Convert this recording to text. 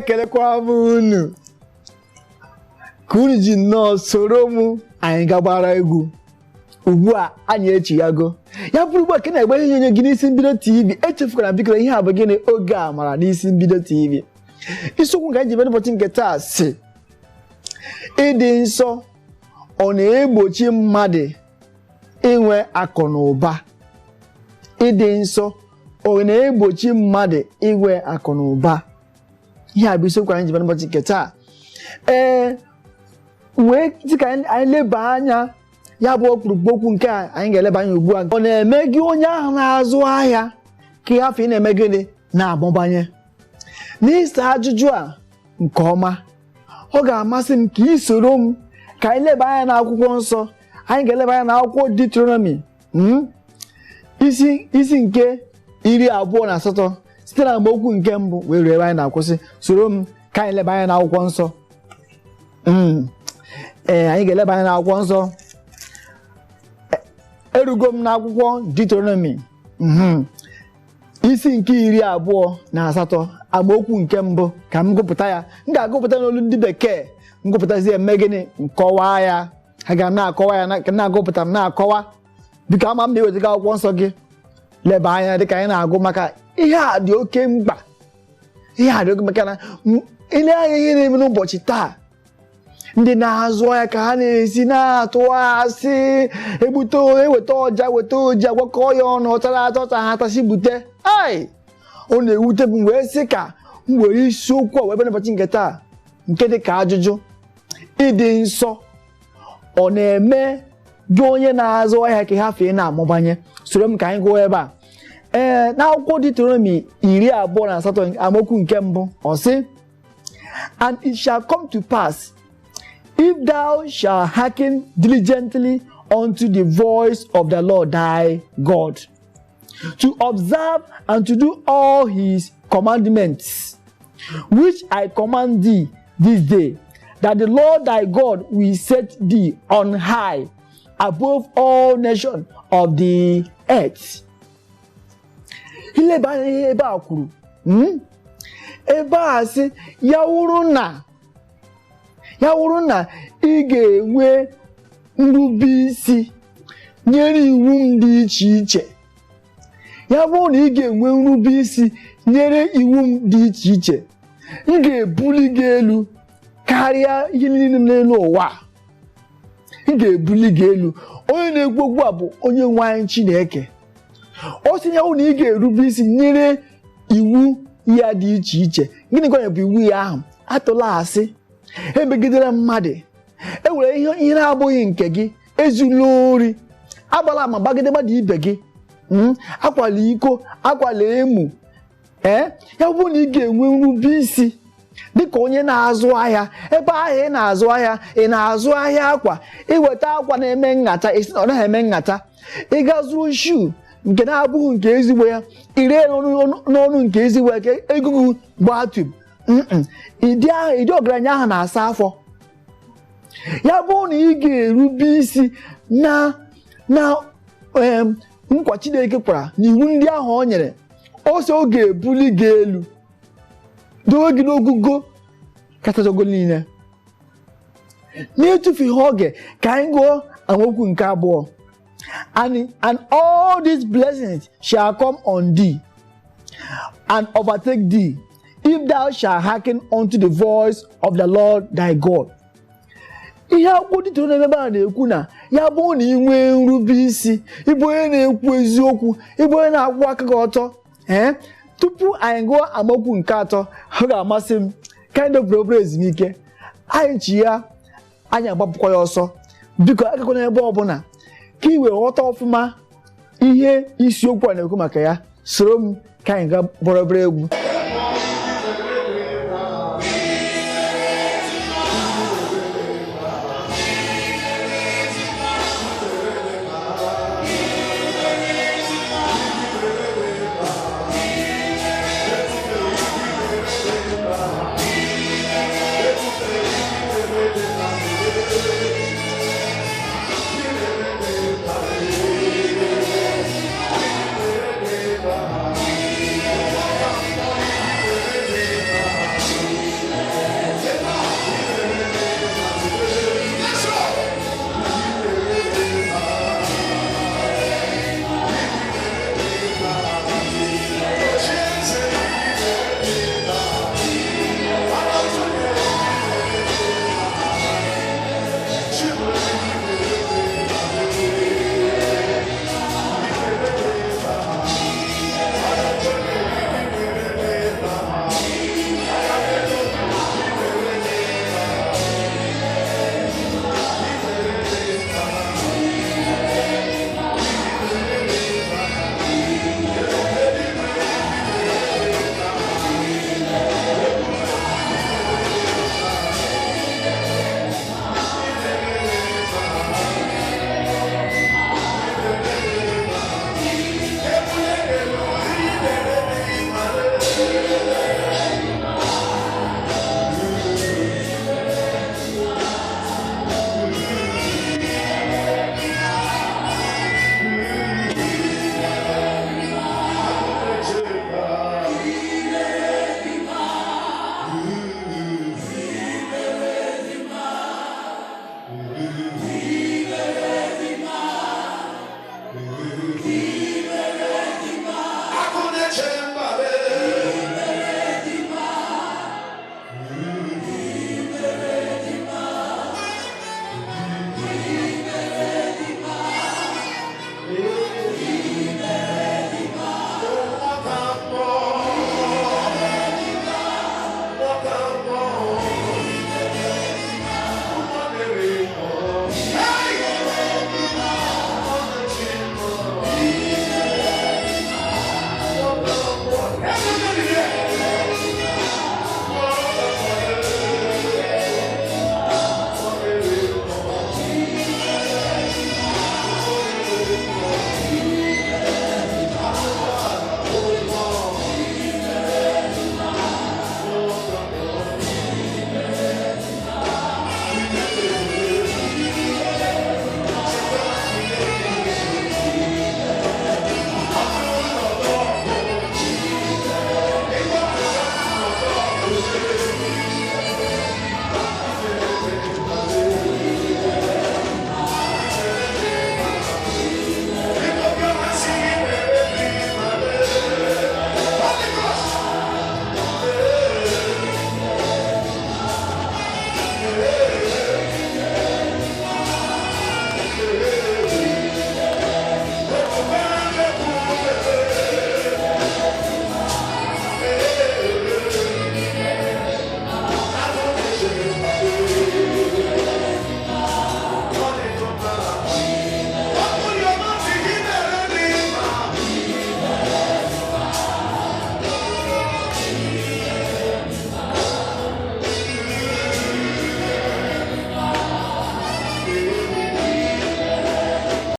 ekelekwa m unu ka unu ji nnọọ soro m anyị gagbara egwu ugbu a anyị echiyago ya bụrụ ugbu a ka na-egbe ihe onyonyo gị n'isi mbido TV echefukwara biko ihe a bụ gịnị oge Amara n'isi mbido TV isiokwu nke anyị ji ebe n'ụbọchị nke taa si ịdị nsọ ọ na-egbochi mmadụ inwe akụ na ụba. Ịdị nsọ ọ na-egbochi mmadụ inwe akụ na ụba. Ihe a bụ isiokwu anyị ji ebe n'ụbọchị nke taa. Wee dịka anyị leba anya ya bụ ọkpụrụkpụ okwu nke anyị ga-eleba anya ugbu a. Ọ na-eme gị onye ahụ na-azụ ahịa ka ihe afọ ị na-eme gịnị na-amụbanye? N'ịsa ajụjụ a nke ọma, ọ ga-amasị m ka ị soro m ka anyị leba anya n'akwụkwọ nsọ. Anyị ga-eleba anya n'akwụkwọ Deuteronomy isi nke 28 site na amaokwu nke mbụ wee ruo ebe anyị na-akwụsị. Soro m ka anyị leba anya n'akwụkwọ nsọ. Anyị ga-eleba anya n'akwụkwọ nsọ. Erugo m n'akwụkwọ Deuteronomy isi nke 28 amaokwu nke mbụ ka m gụpụta ya. M ga-agụpụta n'olu ndị bekee, ngụpụtazie eme gịnị nkọwa ya. Ha ga na-akọwa ya na-agụpụta m na-akọwa. Biko ama m na-ewetaga akwụkwọ nsọ gị leba anya dịka anyị na-agụ, maka ihe a dị oke mkpa. Ihe a dị oke maka na ile anya ihe na-eme n'ụbọchị taa. Ndị na-azụ ahịa ka ha na-esi na-atụ asị eweta ọja weta oji agwakọ ya ọnụ ọtara atọta ha tasị bute. Ọ na-ewute bụ wee sị ka m were isiokwu a wee bịa n'ụbọchị nke taa nke dị ka ajụjụ. Ịdị nsọ ọ na-eme gị onye na-azụ ahịa ka ha fee na-amụbanye? Soro m ka anyị gụọ ebe a. N'akwụkwọ Deuteronomy 28 amaokwu nke mbụ ọ sị, "And it shall come to pass, if thou shalt hearken diligently unto the voice of the Lord thy God, to observe and to do all his commandments, which I command thee this day, that the Lord thy God will set thee on high above all nations of the earth." Ileba anya ihe ebe a kwuru. Ebe a sị ya wụrụ na ị ga-enwe nrube isi nyere iwu m dị iche iche. Ya bụrụ na ị ga-enwe nrube isi nyere iwu m dị iche iche, m ga-ebuli gị elu karịa ihe niile n'elu ụwa. Ị ga-ebuli gị elu. Onye na-ekwu okwu a bụ onye nwe anyị Chineke. Ọ sị ya hụ na ị ga-erube isi nyere iwu ya dị iche iche. Gịnị ka bụ iwu ya ahụ? Atụla asị, emegidere mmadụ, ewere ihe na-abụghị nke gị, ezula ori, agbala ama gbagide mmadụ ibe gị, akwala iko, akwala emu. Ya bụ na ị ga-enwe nrube isi dịka onye na-azụ ahịa. Ebe ahụ ị na-azụ ahịa, ị na-azụ ahịa akwa, iweta akwa na-eme nhata, isi na ọ naghị eme nhata. Ị ga zụrụ shoe nke na-abụghị nke ezigbo ya, ire n'ọnụ nke ezigbo ya, ka ego gbatụb. Ịdị ọgaranya ahụ na-asa afọ. Ya bụrụ na ị ga-erube isi na nkwa Chineke kwara na iwu ndị ahụ o nyere, ose ọ ga-ebuli gị elu, dowe gị n'ogugo kachasịgo niile. N'etufughị oge ka anyị gụọ amaokwu nke abụọ. And all these blessings shall come on thee and overtake thee, if thou shalt hearken unto the voice of the Lord thy God. Ihe akwụkwọ Deuteronomy ebe a na-ekwu na ya bụ na ị nwee nrube isi, ịbụ onye na-ekwu eziokwu, ịbụ onye na-akwụ aka gị ọtọ. Tupu anyị gụọ amaokwu nke atọ, ọ ga-amasị m ka anyị dọpụrụ obere ezumike. Anyị chi ya, anyị agbapụkwa ya ọsọ. Biko agakwana ebe ọbụla ka ị wee ghọta ọfụma ihe isiokwu a na-ekwu maka ya. Soro m ka anyị ga gbara obere egwu.